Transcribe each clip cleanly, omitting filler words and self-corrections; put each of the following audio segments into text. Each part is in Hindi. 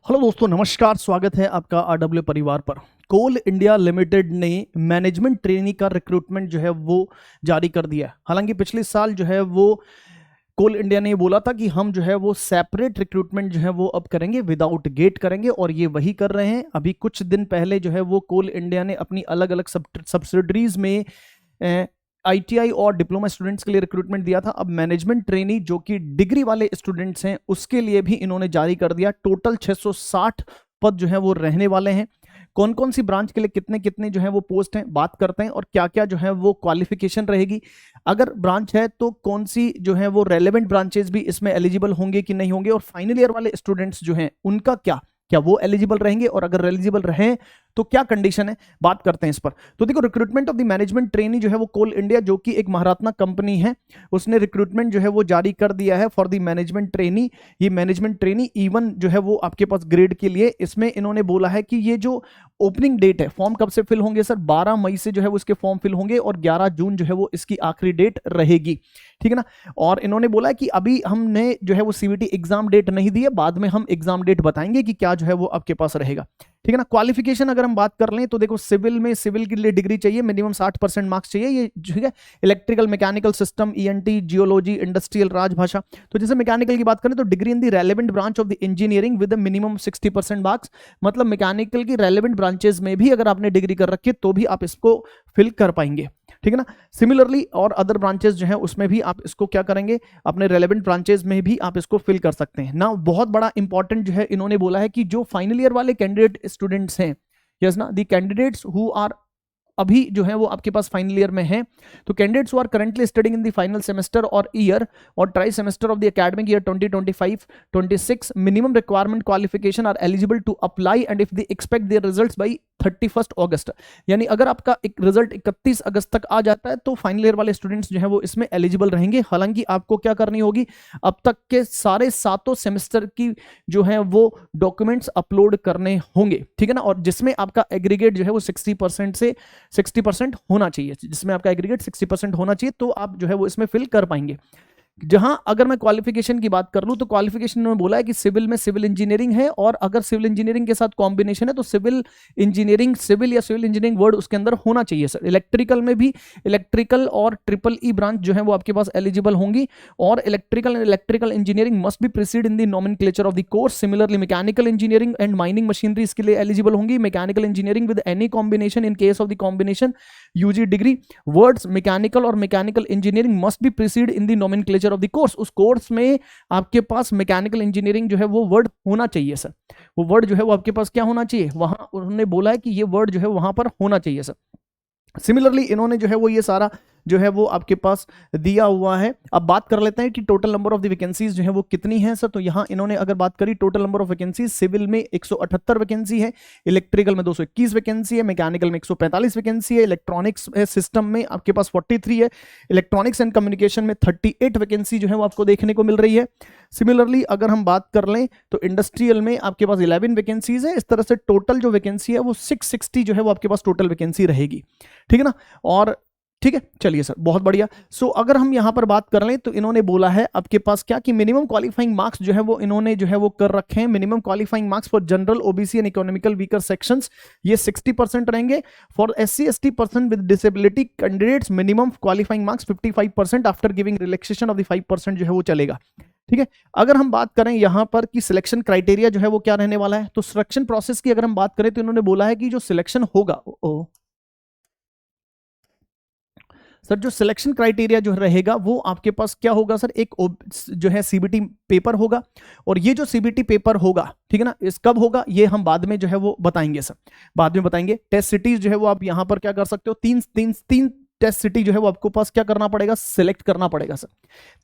हेलो दोस्तों, नमस्कार। स्वागत है आपका आरडब्ल्यू परिवार पर। कोल इंडिया लिमिटेड ने मैनेजमेंट ट्रेनी का रिक्रूटमेंट जो है वो जारी कर दिया है। हालांकि पिछले साल जो है वो कोल इंडिया ने बोला था कि हम जो है वो सेपरेट रिक्रूटमेंट जो है वो अब करेंगे, विदाउट गेट करेंगे, और ये वही कर रहे हैं। अभी कुछ दिन पहले जो है वो कोल इंडिया ने अपनी अलग अलग सब्सिडरीज में आईटीआई और डिप्लोमा स्टूडेंट्स के लिए रिक्रूटमेंट दिया था। अब मैनेजमेंट ट्रेनी जो कि डिग्री वाले स्टूडेंट्स हैं उसके लिए भी इन्होंने जारी कर दिया। टोटल 660 पद जो है वो रहने वाले हैं। कौन कौन सी ब्रांच के लिए कितने कितने जो है वो पोस्ट हैं, बात करते हैं, और क्या क्या जो है वो क्वालिफिकेशन रहेगी। अगर ब्रांच है तो कौन सी जो है वो रेलेवेंट ब्रांचेस भी इसमें एलिजिबल होंगे कि नहीं होंगे, और फाइनल ईयर वाले स्टूडेंट्स जो हैं उनका क्या वो एलिजिबल रहेंगे, और अगर एलिजिबल रहें तो क्या कंडीशन है, बात करते हैं इस पर। तो देखो, recruitment of the management trainee जो है वो कोल इंडिया जो कि एक महारत्ना कंपनी है, उसने रिक्रूटमेंट जो है वो जारी कर दिया है फॉर द मैनेजमेंट ट्रेनी। ये मैनेजमेंट ट्रेनी इवन जो है वो आपके पास ग्रेड के लिए, इसमें इन्होंने बोला है कि ये जो ओपनिंग डेट है, फॉर्म कब से फिल होंगे सर, 12 मई से जो है वो इसके फॉर्म फिल होंगे, और 11 जून जो है वो इसकी आखिरी डेट रहेगी। ठीक है ना। और इन्होंने बोला है कि अभी हमने जो है वो सीबीटी एग्जाम डेट नहीं दी है, बाद में हम एग्जाम डेट बताएंगे कि क्या जो है वो आपके पास रहेगा। ठीक है ना। क्वालिफिकेशन अगर हम बात कर लें तो देखो, सिविल के लिए डिग्री चाहिए, मिनिमम 60% मार्क्स चाहिए। ये ठीक है, electrical, mechanical system, ENT, geology, industrial, राजभाषा। तो जैसे मैकेनिकल की बात करें तो degree in the relevant branch of the engineering with minimum 60% marks. मतलब मैकेनिकल की रेलेवेंट ब्रांचेस में भी अगर आपने डिग्री कर रखी है तो भी आप इसको फिल कर पाएंगे। ठीक है ना। सिमिलरली और अदर ब्रांचेस जो है उसमें भी आप इसको क्या करेंगे, अपने रेलेवेंट ब्रांचेस में भी आप इसको फिल कर सकते हैं ना। बहुत बड़ा इंपॉर्टेंट जो है इन्होंने बोला है कि जो फाइनल ईयर वाले कैंडिडेट स्टूडेंट्स हैं, यस ना, द कैंडिडेट्स हु आर अभी जो है वो आपके पास फाइनल ईयर में है, तो candidates who are currently studying in the final semester और ईयर और trimester of the academic year 2025-26 minimum requirement qualification are eligible to apply and if they expect their results by 31 August. यानी अगर आपका एक रिजल्ट 31 अगस्त तक आ जाता है तो फाइनल ईयर वाले स्टूडेंट्स जो है वो इसमें एलिजिबल रहेंगे। हालांकि आपको क्या करनी होगी, अब तक के सारे 7 सेमेस्टर की जो है वो डॉक्यूमेंट्स अपलोड करने होंगे। ठीक है ना। और जिसमें आपका एग्रीगेट जो है वो 60% होना चाहिए, जिसमें आपका एग्रीगेट 60% होना चाहिए, तो आप जो है वो इसमें फिल कर पाएंगे। जहां अगर मैं क्वालिफिकेशन की बात कर लूं तो क्वालिफिकेशन में बोला है कि सिविल में सिविल इंजीनियरिंग है, और अगर सिविल इंजीनियरिंग के साथ कॉम्बिनेशन है तो सिविल इंजीनियरिंग, सिविल या सिविल इंजीनियरिंग वर्ड उसके अंदर होना चाहिए सर। इलेक्ट्रिकल में भी इलेक्ट्रिकल और ट्रिपल ई ब्रांच जो है वो आपके पास एलिजिबल होंगी, और electrical engineering must be precede in the nomenclature of the course. Similarly mechanical engineering and mining machinery इसके लिए एलिजिबल होंगी। Mechanical engineering with any combination in case of the combination UG degree. Words mechanical और mechanical engineering must be precede in the nomenclature of the course. उस कोर्स में आपके पास मैकेनिकल इंजीनियरिंग जो है वो वर्ड होना चाहिए सर। वो वर्ड जो है वो आपके पास क्या होना चाहिए, वहां उन्होंने बोला है कि ये वर्ड जो है वहां पर होना चाहिए सर। सिमिलरली इन्होंने जो है वो ये सारा जो है वो आपके पास दिया हुआ है। अब बात कर लेते हैं कि total number of the vacancies जो है वो कितनी है सर। तो यहां इन्होंने अगर बात करी total number of vacancies, civil में 178 वैकेंसी है, इलेक्ट्रिकल में 221 वैकेंसी है, मैकेनिकल में 145 वैकेंसी है, इलेक्ट्रॉनिक्स सिस्टम में आपके पास 43 है, इलेक्ट्रॉनिक्स एंड कम्युनिकेशन में 38 वैकेंसी जो है वो आपको देखने को मिल रही है। सिमिलरली अगर हम बात कर लें तो इंडस्ट्रियल में आपके पास 11 वैकेंसीज है। इस तरह से टोटल जो वैकेंसी है वो 660 जो है वो आपके पास टोटल वैकेंसी रहेगी। ठीक है ना। और ठीक है, चलिए सर, बहुत बढ़िया। सो अगर हम यहां पर बात कर लें तो इन्होंने बोला है आपके पास क्या कि मिनिमम क्वालिफाइंग मार्क्स जो है वो इन्होंने जो है वो कर रखे हैं। Minimum qualifying marks for general, OBC and economical weaker sections ये 60% रहेंगे। For SC ST person with disability candidates minimum qualifying marks 55% after giving relaxation of the 5% जो है वो चलेगा। ठीक है। अगर हम बात करें यहां पर कि सिलेक्शन क्राइटेरिया जो है वो क्या रहने वाला है, तो सिलेक्शन प्रोसेस की अगर हम बात करें तो इन्होंने बोला है कि जो सिलेक्शन होगा, सर जो सिलेक्शन क्राइटेरिया जो रहेगा वो आपके पास क्या होगा सर, एक जो है सीबीटी पेपर होगा, और ये जो सीबीटी पेपर होगा, ठीक है ना, इस कब होगा ये हम बाद में जो है वो बताएंगे सर, बाद में बताएंगे। टेस्ट सिटीज जो है वो आप यहां पर क्या कर सकते हो, तीन टेस्ट सिटी जो है वो आपको पास क्या करना पड़ेगा, सिलेक्ट करना पड़ेगा सर।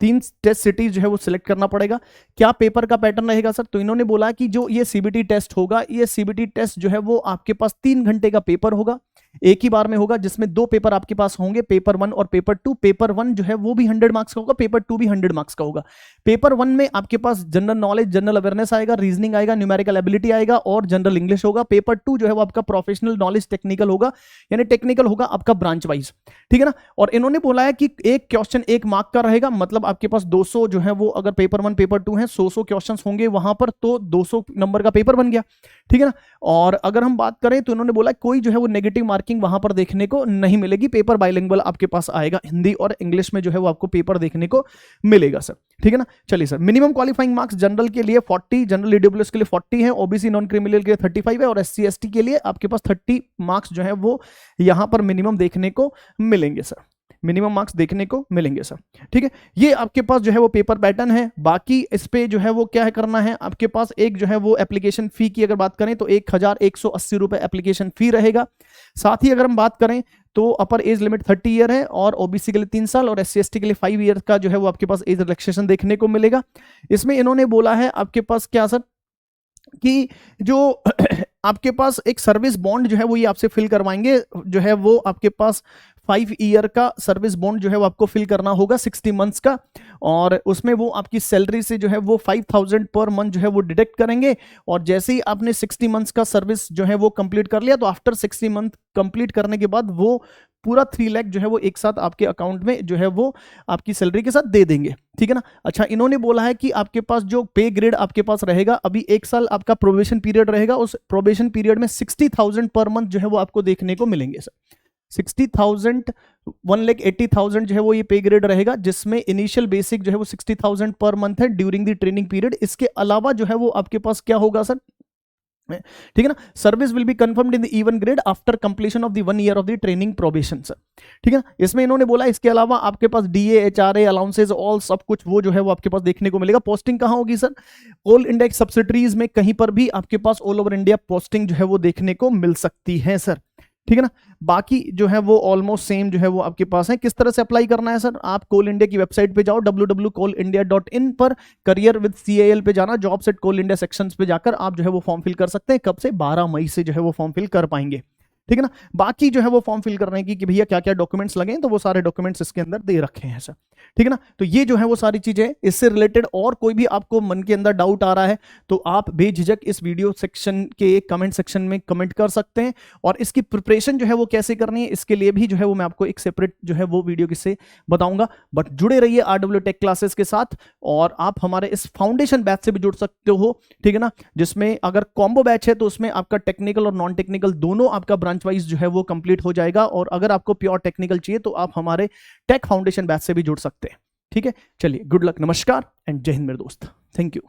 3 टेस्ट सिटीज जो है वो सिलेक्ट करना पड़ेगा। क्या पेपर का पैटर्न रहेगा सर, तो इन्होंने बोला कि जो ये सीबीटी टेस्ट होगा, ये सीबीटी टेस्ट जो है वो आपके पास 3 घंटे का पेपर होगा। एक ही बार में होगा, जिसमें 2 पेपर आपके पास होंगे, पेपर 1 और पेपर 2। पेपर 1 जो है वो भी 100 मार्क्स का होगा, पेपर 2 भी 100 मार्क्स का होगा। पेपर 1 में आपके पास जनरल नॉलेज, जनरल अवेयरनेस आएगा, रीजनिंग आएगा, न्यूमेरिकल एबिलिटी आएगा और जनरल इंग्लिश होगा। पेपर 2 जो है वो आपका प्रोफेशनल नॉलेज टेक्निकल होगा, यानी टेक्निकल होगा आपका ब्रांच वाइज, ठीक है ना। और इन्होंने बोला है कि एक क्वेश्चन 1 मार्क का रहेगा, मतलब आपके पास 200 जो है वो, अगर पेपर 1 पेपर 2 है 100 क्वेश्चन होंगे वहां पर, तो 200 नंबर का पेपर बन गया, ठीक है ना। और अगर हम बात करें तो इन्होंने बोला कोई जो है वो नेगेटिव मार्किंग वहां पर देखने को नहीं मिलेगी, पेपर बाइलिंगुअल आपके पास आएगा, हिंदी और इंग्लिश में जो है वो आपको पेपर देखने को मिलेगा सर, ठीक है ना। चलिए sir, minimum qualifying marks general के लिए 40, जनरल ईडब्ल्यूएस के लिए 40 है, ओबीसी नॉन क्रिमिनल के लिए 35 है और एससी एसटी के लिए आपके पास 30 मार्क्स जो है वो यहां पर मिनिमम देखने को मिलेंगे सर, मिनिमम मार्क्स देखने को मिलेंगे सर, ठीक है। ये आपके पास जो है वो पेपर पैटर्न है। बाकी इस पे जो है वो क्या है करना है, आपके पास एक जो है वो एप्लीकेशन फी की अगर बात करें तो 1180 रुपए एप्लीकेशन फी रहेगा। साथ ही अगर हम बात करें तो अपर एज लिमिट 30 ईयर है और ओबीसी के लिए 3 साल और एससी एसटी के लिए 5 ईयर का जो है वो आपके पास एज रिलैक्सेशन देखने को मिलेगा। इसमें इन्होंने बोला है आपके पास क्या सर, कि जो आपके पास एक सर्विस बॉन्ड जो है वो ये आपसे फिल करवाएंगे, जो है वो आपके पास 5 ईयर का सर्विस बॉन्ड जो है वो आपको फिल करना होगा 60 मंथ्स का, और उसमें वो आपकी सैलरी से जो है वो 5000 पर मंथ जो है वो डिडक्ट करेंगे। और जैसे ही आपने 60 मंथ्स का सर्विस जो है वो कंप्लीट कर लिया तो आफ्टर 60 मंथ कंप्लीट करने के बाद वो पूरा 3 लाख जो है वो एक साथ आपके अकाउंट में जो है वो आपकी सैलरी के साथ दे देंगे, ठीक है ना। अच्छा, इन्होंने बोला है कि आपके पास जो पे ग्रेड आपके पास रहेगा, अभी 1 साल आपका प्रोबेशन पीरियड रहेगा, उस प्रोबेशन पीरियड में 60,000 पर मंथ जो है वो आपको देखने को मिलेंगे सर। 60,000 1,80,000 जो है वो ये पे ग्रेड रहेगा, जिसमें इनिशियल बेसिक जो है वो 60,000 पर मंथ है ड्यूरिंग द ट्रेनिंग पीरियड। इसके अलावा जो है वो आपके पास क्या होगा सर, ठीक है ना, service will be confirmed in the even grade after completion of the 1 year of the training probation sir, ठीक है ना। इसमें इन्होंने बोला इसके अलावा आपके पास डीए, एचआरए, अलाउंसेस, ऑल सब कुछ वो जो है वो आपके पास देखने को मिलेगा। पोस्टिंग कहां होगी सर, ऑल इंडिया सब्सिडरीज में कहीं पर भी आपके पास ऑल ओवर इंडिया पोस्टिंग जो है वो देखने को मिल सकती है सर, ठीक है ना। बाकी जो है वो ऑलमोस्ट सेम जो है वो आपके पास है। किस तरह से अप्लाई करना है सर, आप कोल इंडिया की वेबसाइट पे जाओ www.coalindia.in पर, करियर विद CIL पे जाना, jobs at Coal India sections पे जाकर आप जो है वो फॉर्म फिल कर सकते हैं। कब से, 12 मई से जो है वो फॉर्म फिल कर पाएंगे, ठीक है ना। बाकी जो है वो फॉर्म फिल करने की कि भैया क्या क्या डॉक्यूमेंट्स लगे तो वो सारे डॉक्यूमेंट्स इसके अंदर दे रखे हैं सर, ठीक है ना। तो ये जो है वो सारी चीजें, इससे रिलेटेड और कोई भी आपको मन के अंदर डाउट आ रहा है तो आप बेझिझक इस वीडियो सेक्शन के कमेंट सेक्शन में कमेंट कर सकते हैं। और इसकी प्रिपरेशन जो है वो कैसे करनी है इसके लिए भी जो है वो मैं आपको एक सेपरेट जो है वो वीडियो किससे बताऊंगा। बट जुड़े रहिए RW टेक क्लासेस के साथ, और आप हमारे इस फाउंडेशन बैच से भी जुड़ सकते हो, ठीक है ना, जिसमें अगर कॉम्बो बैच है तो उसमें आपका टेक्निकल और नॉन टेक्निकल दोनों आपका ब्रांच वाइज जो है वो कंप्लीट हो जाएगा। और अगर आपको प्योर टेक्निकल चाहिए तो आप हमारे टेक फाउंडेशन बैच से भी जुड़ सकते हैं, ठीक है। चलिए, गुड लक, नमस्कार एंड जय हिंद मेरे दोस्त, थैंक यू।